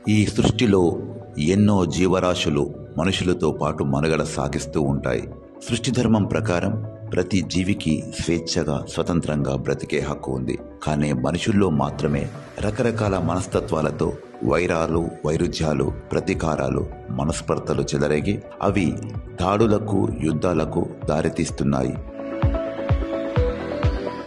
ఈ సృష్టిలో ఎన్నో జీవరాశులు మనుషులతో పాటు మనుగడ సాగిస్తూ ఉంటాయి. సృష్టి ధర్మం ప్రకారం ప్రతి జీవికి స్వేచ్ఛగా స్వతంత్రంగా బ్రతికే హక్కు ఉంది. కానీ మనుషుల్లో మాత్రమే రకరకాల మనస్తత్వాలతో వైరాలు, వైరుధ్యాలు, ప్రతీకారాలు, మనస్పర్ధలు చెలరేగి అవి దాడులకు, యుద్ధాలకు దారితీస్తున్నాయి.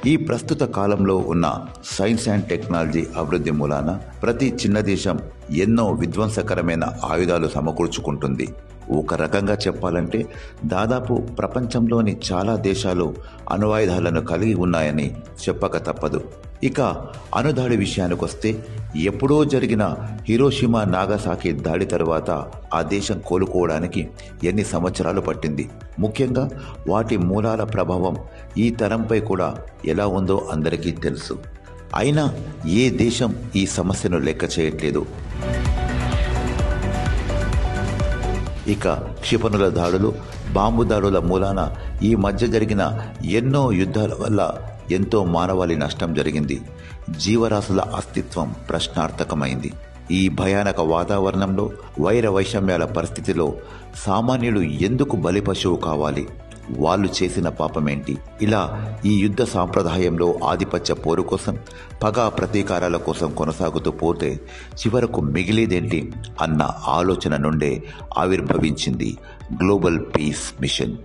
ఈ ప్రస్తుత కాలంలో ఉన్న సైన్స్ అండ్ టెక్నాలజీ అభివృద్ధి మూలాన ప్రతి చిన్న దేశం ఎన్నో విధ్వంసకరమైన ఆయుధాలు సమకూర్చుకుంటుంది. ఒక రకంగా చెప్పాలంటే దాదాపు ప్రపంచంలోని చాలా దేశాలు అణ్వాయుధాలను కలిగి ఉన్నాయని చెప్పక తప్పదు. ఇక అణుదాడి విషయానికి వస్తే ఎప్పుడో జరిగిన హిరోషిమా నాగసాకి దాడి తరువాత ఆ దేశం కోలుకోవడానికి ఎన్ని సంవత్సరాలు పట్టింది. ముఖ్యంగా వాటి మూలాల ప్రభావం ఈ తరంపై కూడా ఎలా ఉందో అందరికీ తెలుసు. అయినా ఏ దేశం ఈ సమస్యను లెక్క చేయట్లేదు. ఇక క్షిపణుల దాడులు, బాంబు దాడుల మూలాన ఈ మధ్య జరిగిన ఎన్నో యుద్ధాల వల్ల ఎంతో మానవాళి నష్టం జరిగింది. జీవరాశుల అస్తిత్వం ప్రశ్నార్థకమైంది. ఈ భయానక వాతావరణంలో, వైర వైషమ్యాల పరిస్థితిలో సామాన్యుడు ఎందుకు బలి పశువు కావాలి? వాళ్ళు చేసిన పాపమేంటి? ఇలా ఈ యుద్ధ సాంప్రదాయంలో ఆధిపత్య పోరు కోసం, పగ ప్రతీకారాల కోసం కొనసాగుతూ పోతే చివరకు మిగిలేదేంటి అన్న ఆలోచన నుండే ఆవిర్భవించింది global peace mission.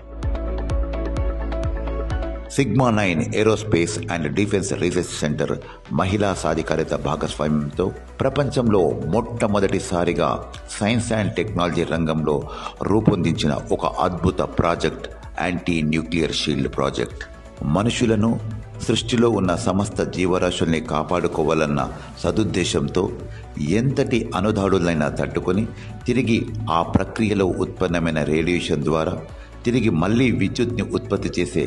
Sigma nine aerospace and defence research centre మహిళా సాధికారిత భాగస్వామ్యంతో ప్రపంచంలో మొట్టమొదటిసారిగా సైన్స్ అండ్ టెక్నాలజీ రంగంలో రూపొందించిన ఒక అద్భుత project anti nuclear shield project. మనుషులను, సృష్టిలో ఉన్న సమస్త జీవరాశుల్ని కాపాడుకోవాలన్న సదుద్దేశంతో ఎంతటి అణుదాడులైనా తట్టుకొని తిరిగి ఆ ప్రక్రియలో ఉత్పన్నమైన రేడియేషన్ ద్వారా తిరిగి మళ్లీ విద్యుత్ని ఉత్పత్తి చేసే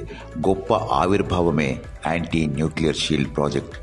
గొప్ప ఆవిర్భావమే యాంటీ న్యూక్లియర్ షీల్డ్ ప్రాజెక్ట్.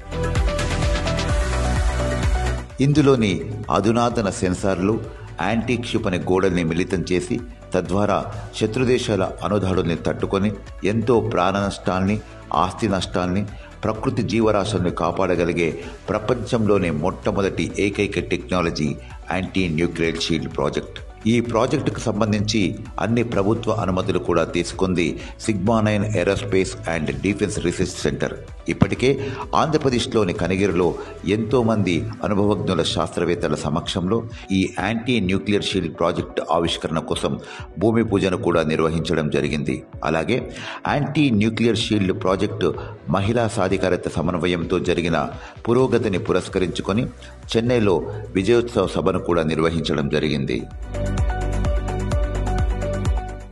ఇందులోని అధునాతన సెన్సార్లు యాంటీ క్షిపణి గోడల్ని మిళితం చేసి తద్వారా శత్రుదేశాల అణుదాడుల్ని తట్టుకొని ఎంతో ప్రాణ నష్టాల్ని, ఆస్తి నష్టాల్ని, ప్రకృతి జీవరాశుల్ని కాపాడగలిగే ప్రపంచంలోనే మొట్టమొదటి ఏకైక technology anti nuclear shield project. ఈ ప్రాజెక్టుకు సంబంధించి అన్ని ప్రభుత్వ అనుమతులు కూడా తీసుకుంది Sigma nine aerospace and defence research centre. ఇప్పటికే ఆంధ్రప్రదేశ్లోని కనిగిరిలో ఎంతో మంది అనుభవజ్ఞుల శాస్త్రవేత్తల సమక్షంలో ఈ యాంటీ న్యూక్లియర్ షీల్డ్ ప్రాజెక్టు ఆవిష్కరణ కోసం భూమి పూజను కూడా నిర్వహించడం జరిగింది. అలాగే యాంటీ న్యూక్లియర్ షీల్డ్ ప్రాజెక్టు మహిళా సాధికారత సమన్వయంతో జరిగిన పురోగతిని పురస్కరించుకొని చెన్నైలో విజయోత్సవ సభను కూడా నిర్వహించడం జరిగింది.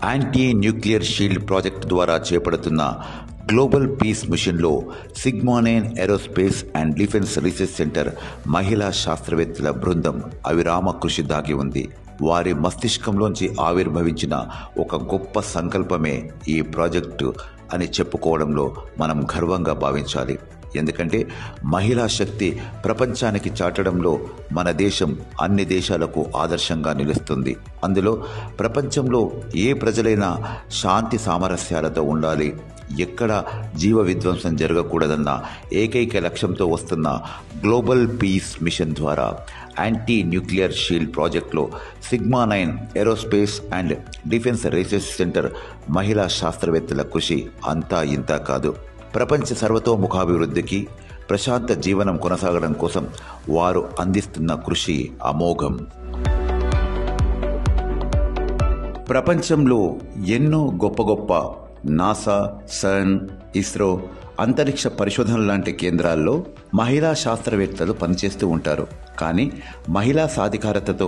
యాంటీ న్యూక్లియర్ షీల్డ్ ప్రాజెక్ట్ ద్వారా చేపడుతున్న గ్లోబల్ పీస్ మిషన్లో Sigma nine aerospace and defence research centre మహిళా శాస్త్రవేత్తల బృందం అవిరామ కృషి దాగి ఉంది. వారి మస్తిష్కంలోంచి ఆవిర్భవించిన ఒక గొప్ప సంకల్పమే ఈ ప్రాజెక్టు అని చెప్పుకోవడంలో మనం గర్వంగా భావించాలి. ఎందుకంటే మహిళా శక్తి ప్రపంచానికి చాటడంలో మన దేశం అన్ని దేశాలకు ఆదర్శంగా నిలుస్తుంది. అందులో ప్రపంచంలో ఏ ప్రజలైనా శాంతి సామరస్యాలతో ఉండాలి, ఎక్కడ జీవ విధ్వంసం జరగకూడదన్న ఏకైక లక్ష్యంతో వస్తున్న గ్లోబల్ పీస్ మిషన్ ద్వారా యాంటీ న్యూక్లియర్ షీల్డ్ ప్రాజెక్టులో Sigma nine aerospace and defence research centre మహిళా శాస్త్రవేత్తల కృషి అంతా ఇంతా కాదు. ప్రపంచ సర్వతోముఖాభివృద్ధికి, ప్రశాంత జీవనం కొనసాగడం కోసం వారు అందిస్తున్న కృషి అమోఘం. ప్రపంచంలో ఎన్నో గొప్ప గొప్ప నాసా, సర్న్, ఇస్రో, అంతరిక్ష పరిశోధన లాంటి కేంద్రాల్లో మహిళా శాస్త్రవేత్తలు పనిచేస్తూ ఉంటారు. కానీ మహిళా సాధికారతతో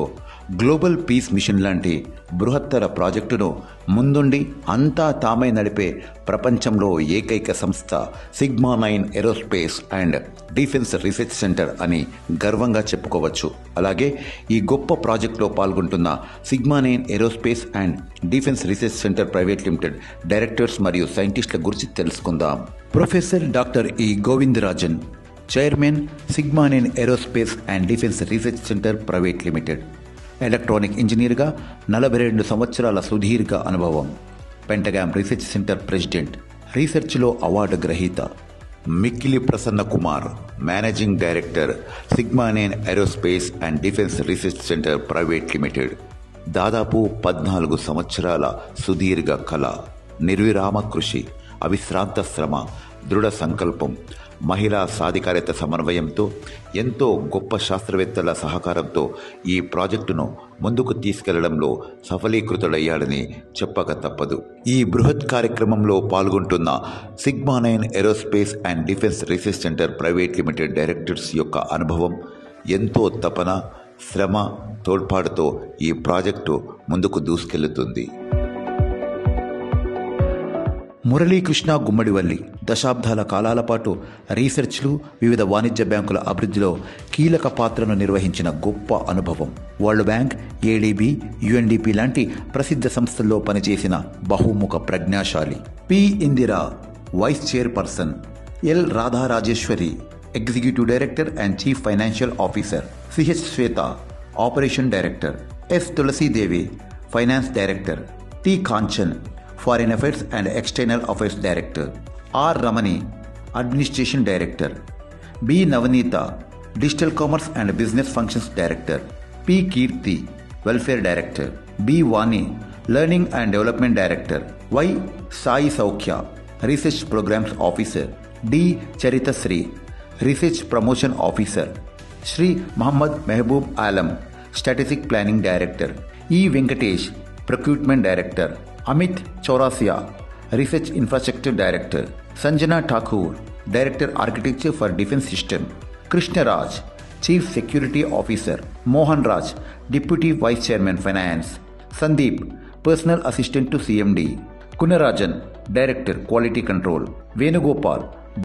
గ్లోబల్ పీస్ మిషన్ లాంటి బృహత్తర ప్రాజెక్టును ముందుండి అంతా తామై నడిపే ప్రపంచంలో ఏకైక సంస్థ Sigma nine aerospace and defence research centre అని గర్వంగా చెప్పుకోవచ్చు. అలాగే ఈ గొప్ప ప్రాజెక్టులో పాల్గొంటున్న Sigma nine aerospace and defence research centre private limited directors మరియు సైంటిస్టుల గురించి తెలుసుకుందాం. Professor doctor E Govindarajan, chairman Sigma nine aerospace and defence research centre private limited. Electronic ఇంజనీర్గా 42 సంవత్సరాల సుదీర్ఘ అనుభవం. పెంటగామ్ రీసెర్చ్ సెంటర్ ప్రెసిడెంట్, రీసెర్చ్లో అవార్డు గ్రహీత, Mikkili Prasanna Kumar, managing director, Sigma nine aerospace and defence research centre private limited. దాదాపు 14 సంవత్సరాల సుదీర్ఘ కళ, నిర్విరామ కృషి, అవిశ్రాంత శ్రమ, దృఢ సంకల్పం, మహిళా సాధికారత సమన్వయంతో, ఎంతో గొప్ప శాస్త్రవేత్తల సహకారంతో ఈ ప్రాజెక్టును ముందుకు తీసుకెళ్లడంలో సఫలీకృతుడయ్యాడని చెప్పక తప్పదు. ఈ బృహత్ కార్యక్రమంలో పాల్గొంటున్న Sigma nine aerospace and defence research centre private limited directors యొక్క అనుభవం, ఎంతో తపన, శ్రమ, తోడ్పాటుతో ఈ ప్రాజెక్టు ముందుకు దూసుకెళ్లుతుంది. మురళీకృష్ణ గుమ్మడివల్లి దశాబ్దాల కాలాల పాటు రీసెర్చ్లు, వివిధ వాణిజ్య బ్యాంకుల అభివృద్ధిలో కీలక పాత్రను నిర్వహించిన గొప్ప అనుభవం. వరల్డ్ బ్యాంక్, ఏడీబీ, యుఎన్డిపి లాంటి ప్రసిద్ధ సంస్థల్లో పనిచేసిన బహుముఖ ప్రజ్ఞాశాలి. P Indira, vice chairperson. L Radharajeshwari, executive director and chief financial officer. CH Swetha, operation director. S Tulasidevi, finance director. T Kanchan, foreign affairs and external affairs director. R Ramani, administration director. B Navaneetha, digital commerce and business functions director. P Keerthi, welfare director. B Vani, learning and development director. Y Sai Soukhya, research programmes officer. D Charithasri, research promotion officer. Shri Mohammed Mehboob Alam, strategic planning director. E Venkatesh, procurement director. Amit Chaurasia, research infrastructure director. Sanjana Thakur, director architecture for defence system. Krishnaraj, chief security officer. Mohan Raj, deputy vice chairman finance. Sandeep, personal assistant to CMD. Kunarajan, director quality control. Venugopal,